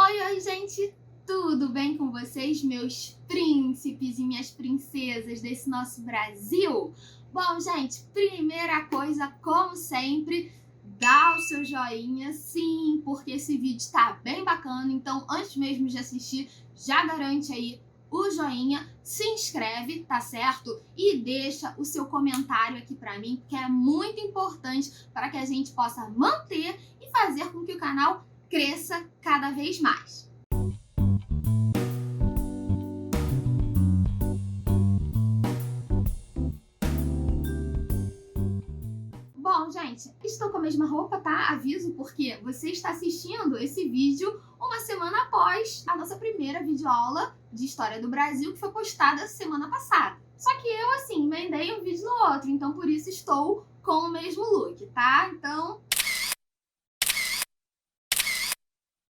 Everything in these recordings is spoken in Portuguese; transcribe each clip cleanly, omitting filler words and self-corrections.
Oi, gente! Tudo bem com vocês, meus príncipes e minhas princesas desse nosso Brasil? Bom, gente, primeira coisa, como sempre, dá o seu joinha, sim, porque esse vídeo tá bem bacana, então antes mesmo de assistir, já garante aí o joinha, se inscreve, tá certo? E deixa o seu comentário aqui pra mim, que é muito importante para que a gente possa manter e fazer com que o canal cresça cada vez mais. Bom, gente, estou com a mesma roupa, tá? Aviso porque você está assistindo esse vídeo uma semana após a nossa primeira videoaula de História do Brasil, que foi postada semana passada. Só que eu, assim, emendei um vídeo no outro, então por isso estou com o mesmo look, tá? Então,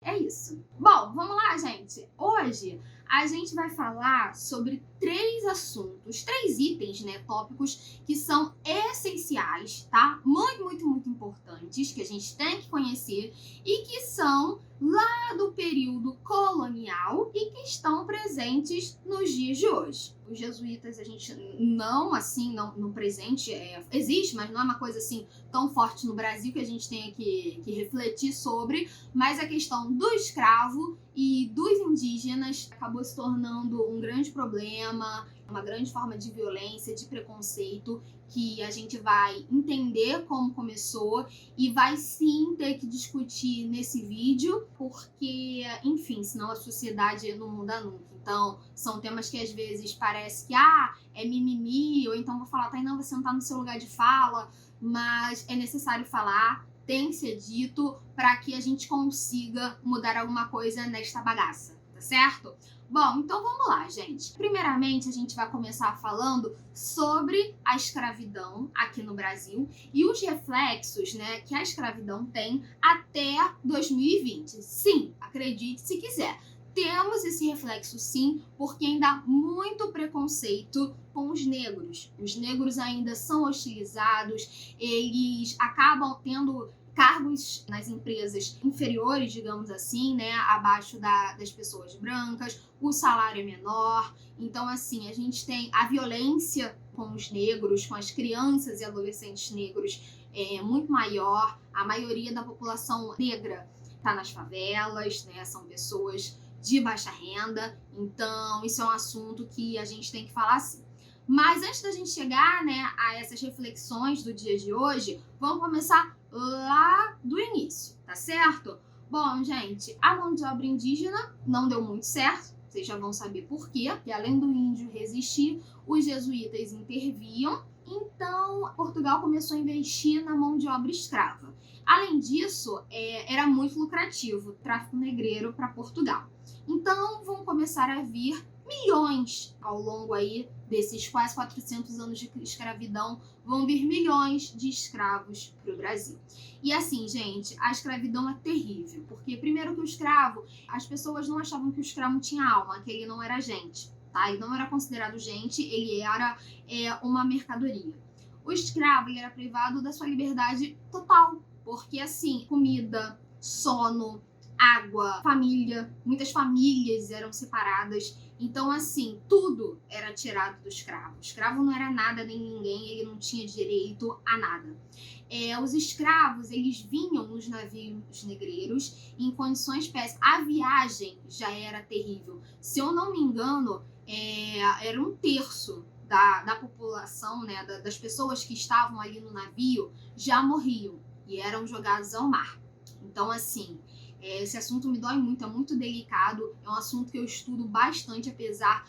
é isso. Bom, vamos lá, gente. Hoje a gente vai falar sobre três assuntos, três itens, né, tópicos que são essenciais, tá? Muito importantes, que a gente tem que conhecer e que são lá do período colonial e que estão presentes nos dias de hoje. Os jesuítas, a gente não, assim, não no presente, existe, mas não é uma coisa assim tão forte no Brasil que a gente tenha que refletir sobre, mas a questão do escravo e dos indígenas acabou se tornando um grande problema, uma grande forma de violência, de preconceito, que a gente vai entender como começou e vai sim ter que discutir nesse vídeo, porque, enfim, senão a sociedade não muda nunca. Então, são temas que às vezes parece que, é mimimi, ou então vou falar, Tainá, você não tá no seu lugar de fala, mas é necessário falar, tem que ser dito para que a gente consiga mudar alguma coisa nesta bagaça, tá certo? Bom, então vamos lá, gente. Primeiramente, a gente vai começar falando sobre a escravidão aqui no Brasil e os reflexos, né, que a escravidão tem até 2020. Sim, acredite se quiser. Temos esse reflexo sim, porque ainda há muito preconceito com os negros. Os negros ainda são hostilizados, eles acabam tendo cargos nas empresas inferiores, digamos assim, né, abaixo das pessoas brancas, o salário é menor. Então, assim, a gente tem a violência com os negros, com as crianças e adolescentes negros é muito maior. A maioria da população negra está nas favelas, né, são pessoas de baixa renda, então isso é um assunto que a gente tem que falar sim. Mas antes da gente chegar, né, a essas reflexões do dia de hoje, vamos começar lá do início, tá certo? Bom, gente, a mão de obra indígena não deu muito certo, vocês já vão saber por quê, que além do índio resistir, os jesuítas interviam, então Portugal começou a investir na mão de obra escrava. Além disso, era muito lucrativo o tráfico negreiro para Portugal. Então vão começar a vir milhões ao longo aí desses quase 400 anos de escravidão, vão vir milhões de escravos para o Brasil. E assim, gente, a escravidão é terrível, porque primeiro que o escravo, as pessoas não achavam que o escravo tinha alma, que ele não era gente, tá? Ele não era considerado gente, ele era uma mercadoria. O escravo, ele era privado da sua liberdade total, porque assim, comida, sono, água, família, muitas famílias eram separadas. Então, assim, tudo era tirado do escravo. O escravo não era nada nem ninguém, ele não tinha direito a nada. Os escravos, eles vinham nos navios negreiros em condições péssimas. A viagem já era terrível. Se eu não me engano, era um terço da população, né, das pessoas que estavam ali no navio, já morriam e eram jogados ao mar. Então, assim, esse assunto me dói muito, é muito delicado, é um assunto que eu estudo bastante, apesar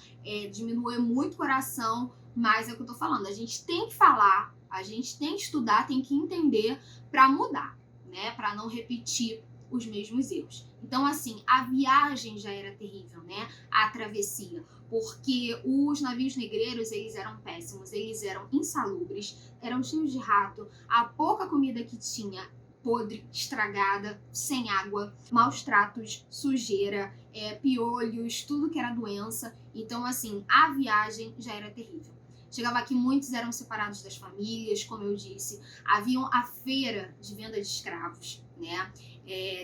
de me doer muito o coração, mas é o que eu tô falando, a gente tem que falar, a gente tem que estudar, tem que entender para mudar, né, para não repetir os mesmos erros. Então, assim, a viagem já era terrível, né, a travessia, porque os navios negreiros, eles eram péssimos, eles eram insalubres, eram cheios de rato, a pouca comida que tinha podre, estragada, sem água, maus tratos, sujeira, piolhos, tudo que era doença. Então, assim, a viagem já era terrível. Chegava aqui, muitos eram separados das famílias, como eu disse. Havia a feira de venda de escravos, né?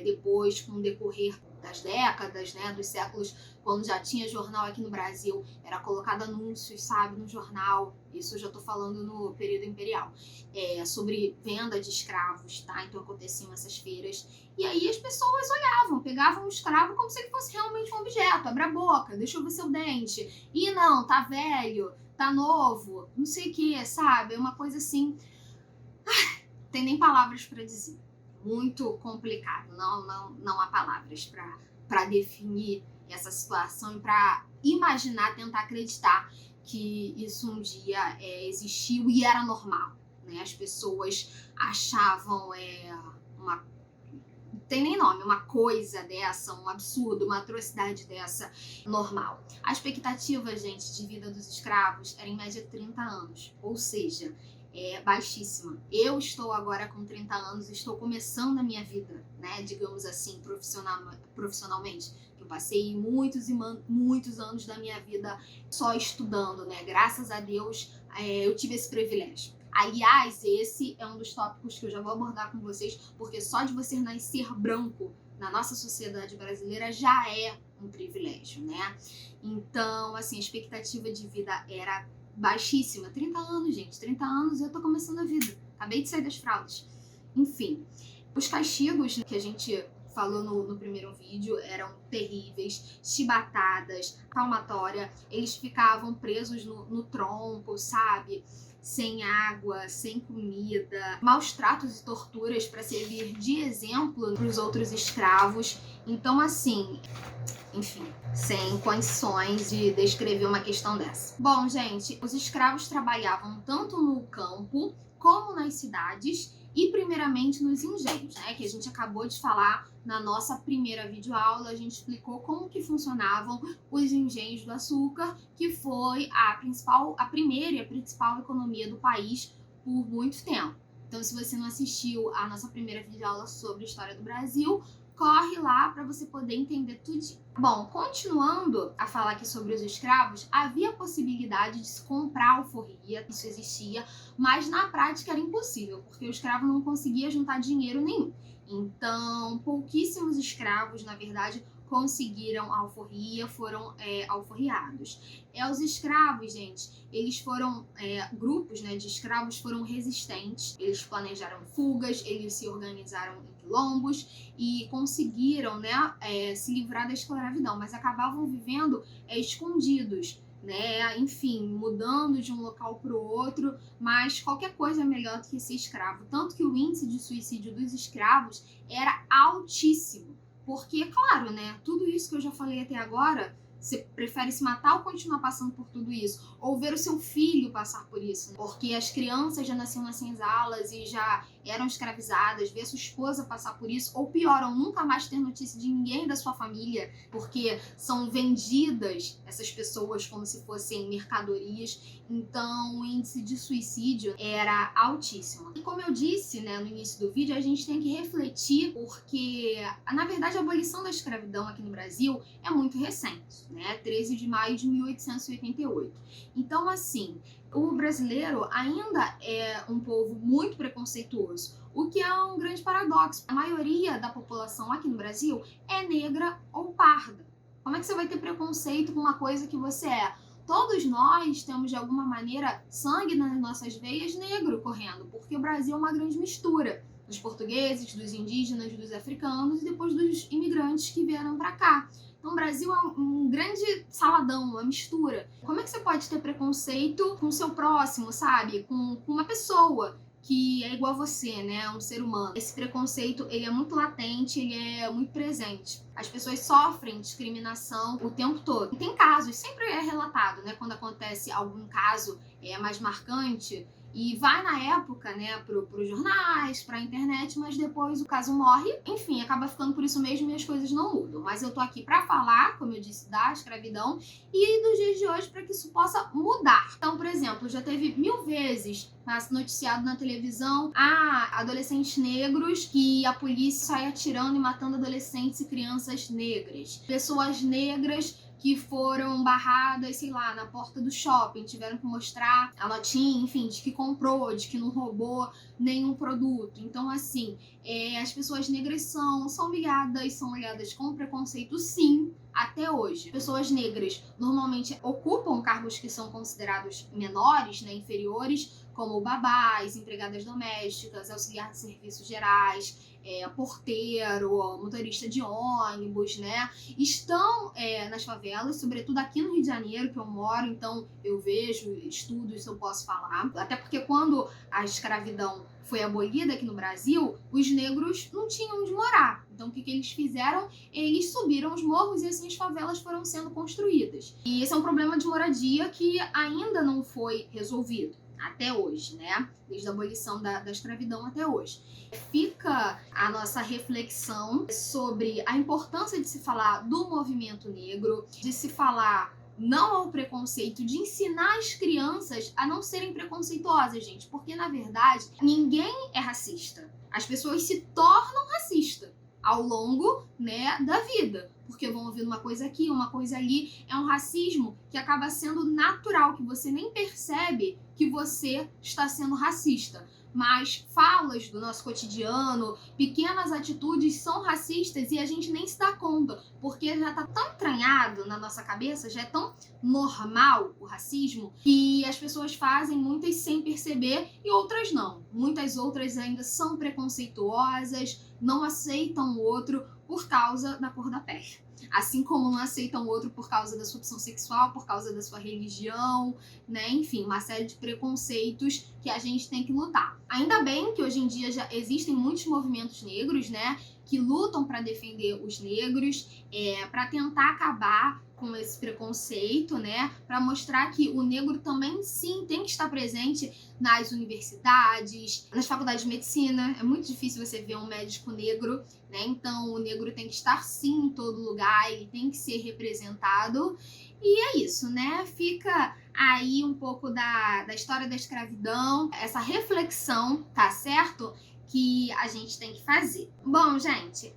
Depois, com o decorrer das décadas, né, dos séculos, quando já tinha jornal aqui no Brasil, era colocado anúncios, sabe, no jornal, isso eu já tô falando no período imperial, sobre venda de escravos, tá? Então aconteciam essas feiras, e aí as pessoas olhavam, pegavam o escravo como se ele fosse realmente um objeto, abre a boca, deixa eu ver seu dente, e não, tá velho, tá novo, não sei o que, sabe? É uma coisa assim, tem nem palavras para dizer. Muito complicado. Não há palavras para definir essa situação e para imaginar, tentar acreditar que isso um dia existiu e era normal. Né? As pessoas achavam uma. Não tem nem nome, uma coisa dessa, um absurdo, uma atrocidade dessa normal. A expectativa, gente, de vida dos escravos era em média 30 anos. Ou seja, baixíssima. Eu estou agora com 30 anos, estou começando a minha vida, né, digamos assim, profissionalmente. Eu passei muitos anos da minha vida só estudando, né, graças a Deus eu tive esse privilégio. Aliás, esse é um dos tópicos que eu já vou abordar com vocês, porque só de você nascer branco na nossa sociedade brasileira já é um privilégio, né? Então, assim, a expectativa de vida era baixíssima. 30 anos, gente. 30 anos e eu tô começando a vida. Acabei de sair das fraldas. Enfim, os castigos que a gente falou no primeiro vídeo eram terríveis. Chibatadas, palmatória. Eles ficavam presos no tronco, sabe? Sem água, sem comida. Maus tratos e torturas para servir de exemplo para os outros escravos. Então, assim, enfim, sem condições de descrever uma questão dessa. Bom, gente, os escravos trabalhavam tanto no campo como nas cidades e primeiramente nos engenhos, né, que a gente acabou de falar na nossa primeira videoaula. A gente explicou como que funcionavam os engenhos do açúcar, que foi a primeira e a principal economia do país por muito tempo. Então, se você não assistiu a nossa primeira videoaula sobre a história do Brasil, corre lá para você poder entender tudo. Bom, continuando a falar aqui sobre os escravos, havia a possibilidade de se comprar alforria, isso existia, mas na prática era impossível, porque o escravo não conseguia juntar dinheiro nenhum. Então, pouquíssimos escravos, na verdade, conseguiram alforria, foram alforriados. Os escravos, gente, eles foram, grupos, né, de escravos foram resistentes, eles planejaram fugas, eles se organizaram em quilombos e conseguiram, né, se livrar da escravidão, mas acabavam vivendo escondidos, né, enfim, mudando de um local para o outro, mas qualquer coisa é melhor do que ser escravo. Tanto que o índice de suicídio dos escravos era altíssimo. Porque, claro, né, tudo isso que eu já falei até agora, você prefere se matar ou continuar passando por tudo isso? Ou ver o seu filho passar por isso? Né? Porque as crianças já nasciam nas senzalas e já eram escravizadas, ver sua esposa passar por isso, ou pior, ou nunca mais ter notícia de ninguém da sua família, porque são vendidas essas pessoas como se fossem mercadorias. Então o índice de suicídio era altíssimo. E como eu disse, né, no início do vídeo, a gente tem que refletir, porque na verdade a abolição da escravidão aqui no Brasil é muito recente, né, 13 de maio de 1888. Então, assim, o brasileiro ainda é um povo muito preconceituoso, o que é um grande paradoxo. A maioria da população aqui no Brasil é negra ou parda. Como é que você vai ter preconceito com uma coisa que você é? Todos nós temos, de alguma maneira, sangue nas nossas veias negro correndo, porque o Brasil é uma grande mistura dos portugueses, dos indígenas, dos africanos e depois dos imigrantes que vieram para cá. Então, o Brasil é um grande saladão, uma mistura. Como é que você pode ter preconceito com o seu próximo, sabe? Com uma pessoa que é igual a você, né? Um ser humano. Esse preconceito, ele é muito latente, ele é muito presente. As pessoas sofrem discriminação o tempo todo. E tem casos, sempre é relatado, né? Quando acontece algum caso mais marcante, e vai na época, né, pros jornais, pra internet, mas depois o caso morre. Enfim, acaba ficando por isso mesmo e as coisas não mudam. Mas eu tô aqui pra falar, como eu disse, da escravidão e dos dias de hoje para que isso possa mudar. Então, por exemplo, já teve 1000 vezes noticiado na televisão, adolescentes negros que a polícia sai atirando e matando adolescentes e crianças negras. Pessoas negras que foram barradas, sei lá, na porta do shopping, tiveram que mostrar a notinha, enfim, de que comprou, de que não roubou nenhum produto. Então, assim, as pessoas negras são olhadas com preconceito, sim, até hoje. Pessoas negras normalmente ocupam cargos que são considerados menores, né, inferiores, como babás, empregadas domésticas, auxiliar de serviços gerais, porteiro, motorista de ônibus, né? Estão nas favelas, sobretudo aqui no Rio de Janeiro, que eu moro, então eu vejo, estudo, isso eu posso falar. Até porque quando a escravidão foi abolida aqui no Brasil, os negros não tinham onde morar. Então o que eles fizeram? Eles subiram os morros e assim as favelas foram sendo construídas. E esse é um problema de moradia que ainda não foi resolvido até hoje, né? Desde a abolição da escravidão até hoje. Fica a nossa reflexão sobre a importância de se falar do movimento negro, de se falar não ao preconceito, de ensinar as crianças a não serem preconceituosas, gente, porque na verdade ninguém é racista. As pessoas se tornam racistas ao longo, né, da vida, porque vão ouvindo uma coisa aqui, uma coisa ali. É um racismo que acaba sendo natural, que você nem percebe que você está sendo racista. Mas falas do nosso cotidiano, pequenas atitudes são racistas e a gente nem se dá conta, porque já está tão entranhado na nossa cabeça, já é tão normal o racismo, que as pessoas fazem muitas sem perceber e outras não. Muitas outras ainda são preconceituosas, não aceitam o outro por causa da cor da pele. Assim como não aceitam o outro por causa da sua opção sexual, por causa da sua religião, né? Enfim, uma série de preconceitos que a gente tem que lutar. Ainda bem que hoje em dia já existem muitos movimentos negros, né? Que lutam para defender os negros, para tentar acabar com esse preconceito, né? Para mostrar que o negro também, sim, tem que estar presente nas universidades, nas faculdades de medicina. É muito difícil você ver um médico negro, né? Então, o negro tem que estar, sim, em todo lugar, ele tem que ser representado. E é isso, né? Fica aí um pouco da história da escravidão, essa reflexão, tá certo? Que a gente tem que fazer. Bom, gente,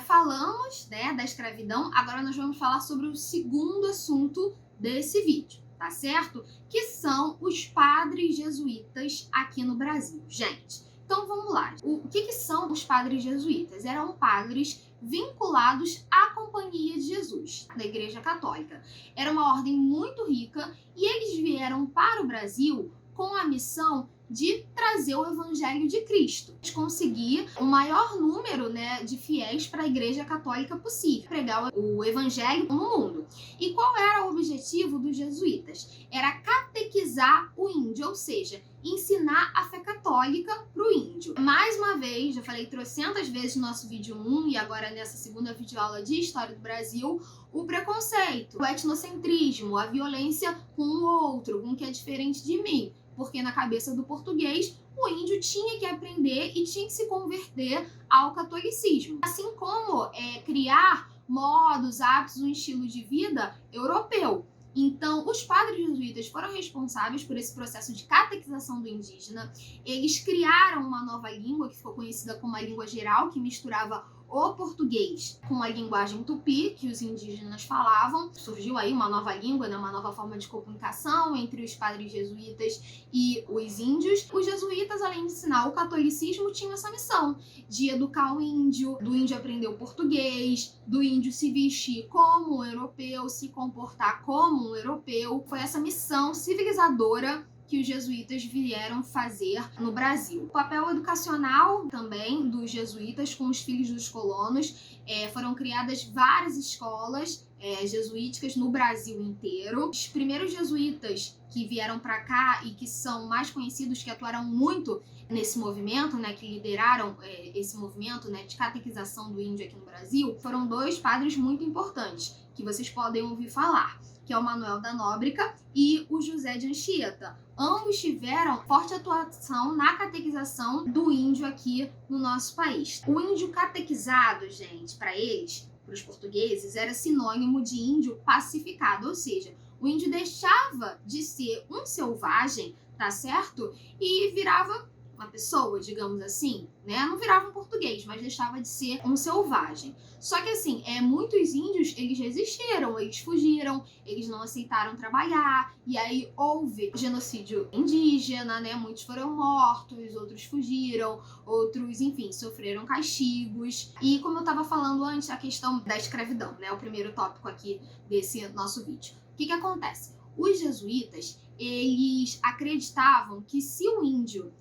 falamos, né, da escravidão, agora nós vamos falar sobre o segundo assunto desse vídeo, tá certo? Que são os padres jesuítas aqui no Brasil, gente. Então vamos lá. O que são os padres jesuítas? Eram padres vinculados à Companhia de Jesus, da Igreja Católica. Era uma ordem muito rica e eles vieram para o Brasil com a missão de trazer o Evangelho de Cristo, de conseguir o maior número, né, de fiéis para a Igreja Católica possível, pregar o Evangelho no mundo. E qual era o objetivo dos jesuítas? Era catequizar o índio, ou seja, ensinar a fé católica para o índio. Mais uma vez, já falei trocentas vezes no nosso vídeo 1 e agora nessa segunda videoaula de História do Brasil, o preconceito, o etnocentrismo, a violência com o outro, com o que é diferente de mim. Porque na cabeça do português, o índio tinha que aprender e tinha que se converter ao catolicismo. Assim como criar modos, hábitos, um estilo de vida europeu. Então, os padres jesuítas foram responsáveis por esse processo de catequização do indígena. Eles criaram uma nova língua, que ficou conhecida como a língua geral, que misturava o português com a linguagem tupi, que os indígenas falavam. Surgiu aí uma nova língua, né, uma nova forma de comunicação entre os padres jesuítas e os índios. Os jesuítas, além de ensinar o catolicismo, tinham essa missão de educar o índio, do índio aprender o português, do índio se vestir como um europeu, se comportar como um europeu. Foi essa missão civilizadora que os jesuítas vieram fazer no Brasil. O papel educacional também dos jesuítas com os filhos dos colonos, foram criadas várias escolas jesuíticas no Brasil inteiro. Os primeiros jesuítas que vieram para cá e que são mais conhecidos, que atuaram muito nesse movimento, né, que lideraram esse movimento, né, de catequização do índio aqui no Brasil, foram dois padres muito importantes, que vocês podem ouvir falar, que é o Manuel da Nóbrega e o José de Anchieta. Ambos tiveram forte atuação na catequização do índio aqui no nosso país. O índio catequizado, gente, para eles, para os portugueses, era sinônimo de índio pacificado, ou seja, o índio deixava de ser um selvagem tá certo? E virava uma pessoa, digamos assim, né? Não virava um português, mas deixava de ser um selvagem. Só que assim, muitos índios, eles resistiram, eles fugiram, eles não aceitaram trabalhar, e aí houve genocídio indígena, né? Muitos foram mortos, outros fugiram, outros, enfim, sofreram castigos. E como eu estava falando antes, a questão da escravidão, né? O primeiro tópico aqui desse nosso vídeo. O que acontece? Os jesuítas, eles acreditavam que se o índio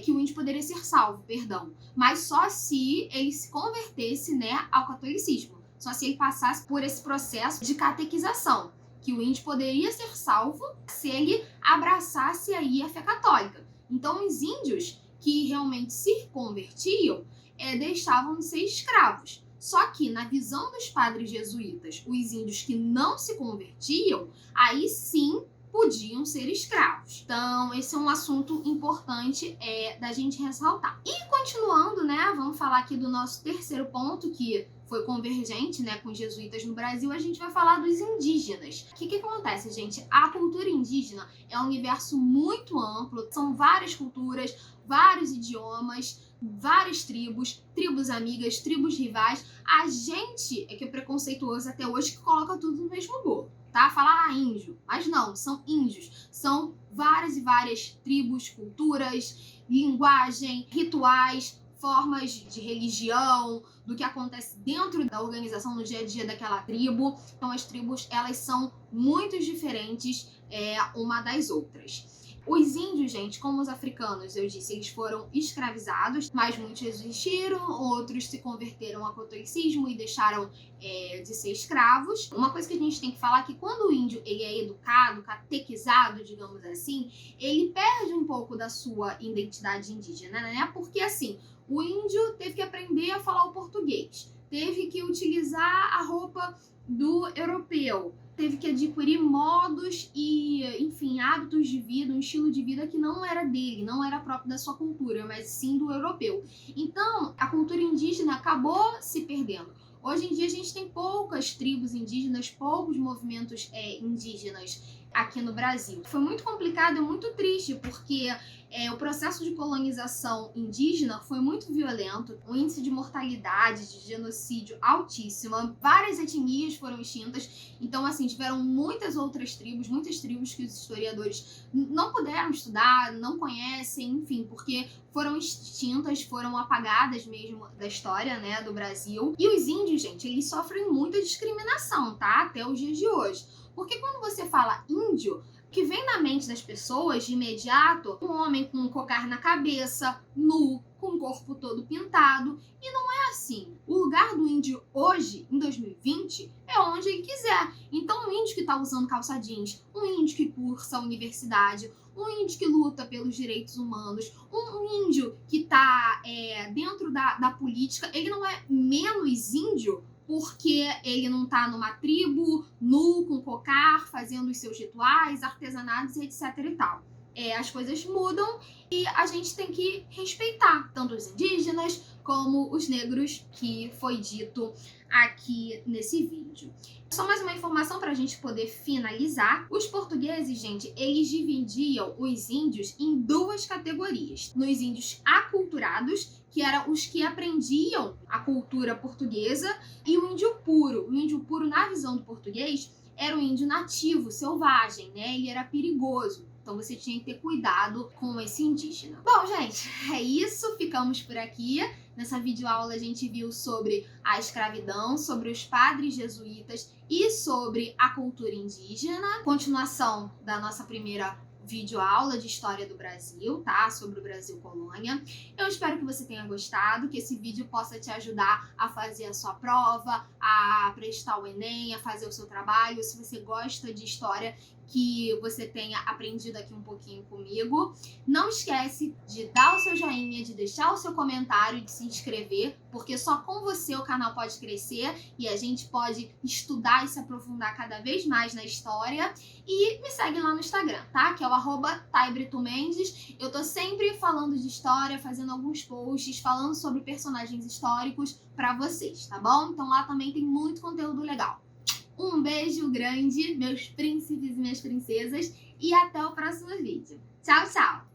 que o índio poderia ser salvo, perdão, mas só se ele se convertesse, né, ao catolicismo, só se ele passasse por esse processo de catequização, que o índio poderia ser salvo se ele abraçasse aí a fé católica. Então, os índios que realmente se convertiam deixavam de ser escravos. Só que, na visão dos padres jesuítas, os índios que não se convertiam, aí sim podiam ser escravos. Então, esse é um assunto importante da gente ressaltar. E continuando, né, vamos falar aqui do nosso terceiro ponto, que foi convergente, né, com os jesuítas no Brasil, a gente vai falar dos indígenas. O que acontece, gente? A cultura indígena é um universo muito amplo, são várias culturas, vários idiomas, várias tribos, tribos amigas, tribos rivais. A gente é que é preconceituoso até hoje, que coloca tudo no mesmo bolo, tá? Fala índio, mas não, são índios. São várias e várias tribos, culturas, linguagem, rituais, formas de religião, do que acontece dentro da organização no dia a dia daquela tribo. Então as tribos, elas são muito diferentes uma das outras. Os índios, gente, como os africanos, eu disse, eles foram escravizados, mas muitos resistiram, outros se converteram ao catolicismo e deixaram de ser escravos. Uma coisa que a gente tem que falar é que quando o índio ele é educado, catequizado, digamos assim, ele perde um pouco da sua identidade indígena, né? Porque assim, o índio teve que aprender a falar o português, teve que utilizar a roupa do europeu, teve que adquirir modos e, enfim, hábitos de vida, um estilo de vida que não era dele, não era próprio da sua cultura, mas sim do europeu. Então, a cultura indígena acabou se perdendo. Hoje em dia a gente tem poucas tribos indígenas, poucos movimentos indígenas aqui no Brasil. Foi muito complicado e muito triste, porque o processo de colonização indígena foi muito violento, um índice de mortalidade, de genocídio altíssimo, várias etnias foram extintas, então assim, tiveram muitas outras tribos, muitas tribos que os historiadores não puderam estudar, não conhecem, enfim, porque foram extintas, foram apagadas mesmo da história, né, do Brasil. E os índios, gente, eles sofrem muita discriminação, tá? Até os dias de hoje. Porque quando você fala índio, o que vem na mente das pessoas de imediato, um homem com um cocar na cabeça, nu, com o corpo todo pintado, e não é assim. O lugar do índio hoje, em 2020, é onde ele quiser. Então, um índio que está usando calça jeans, um índio que cursa a universidade, um índio que luta pelos direitos humanos, um índio que está dentro da política, ele não é menos índio porque ele não tá numa tribo, nu, com cocar, fazendo os seus rituais, artesanatos, etc e tal. As coisas mudam e a gente tem que respeitar tanto os indígenas como os negros, que foi dito aqui nesse vídeo. Só mais uma informação para a gente poder finalizar. Os portugueses, gente, eles dividiam os índios em duas categorias. Nos índios aculturados, que eram os que aprendiam a cultura portuguesa, e o índio puro. O índio puro, na visão do português, era um índio nativo, selvagem, né? Ele era perigoso. Então você tinha que ter cuidado com esse indígena. Bom, gente, é isso. Ficamos por aqui. Nessa videoaula a gente viu sobre a escravidão, sobre os padres jesuítas e sobre a cultura indígena. Continuação da nossa primeira videoaula de história do Brasil, tá? Sobre o Brasil colônia. Eu espero que você tenha gostado, que esse vídeo possa te ajudar a fazer a sua prova, a prestar o Enem, a fazer o seu trabalho. Se você gosta de história, que você tenha aprendido aqui um pouquinho comigo. Não esquece de dar o seu joinha, de deixar o seu comentário, de se inscrever, porque só com você o canal pode crescer e a gente pode estudar e se aprofundar cada vez mais na história. E me segue lá no Instagram, tá? Que é o @TaiBritoMendes. Eu tô sempre falando de história, fazendo alguns posts, falando sobre personagens históricos pra vocês, tá bom? Então lá também tem muito conteúdo legal. Um beijo grande, meus príncipes e minhas princesas, e até o próximo vídeo. Tchau, tchau!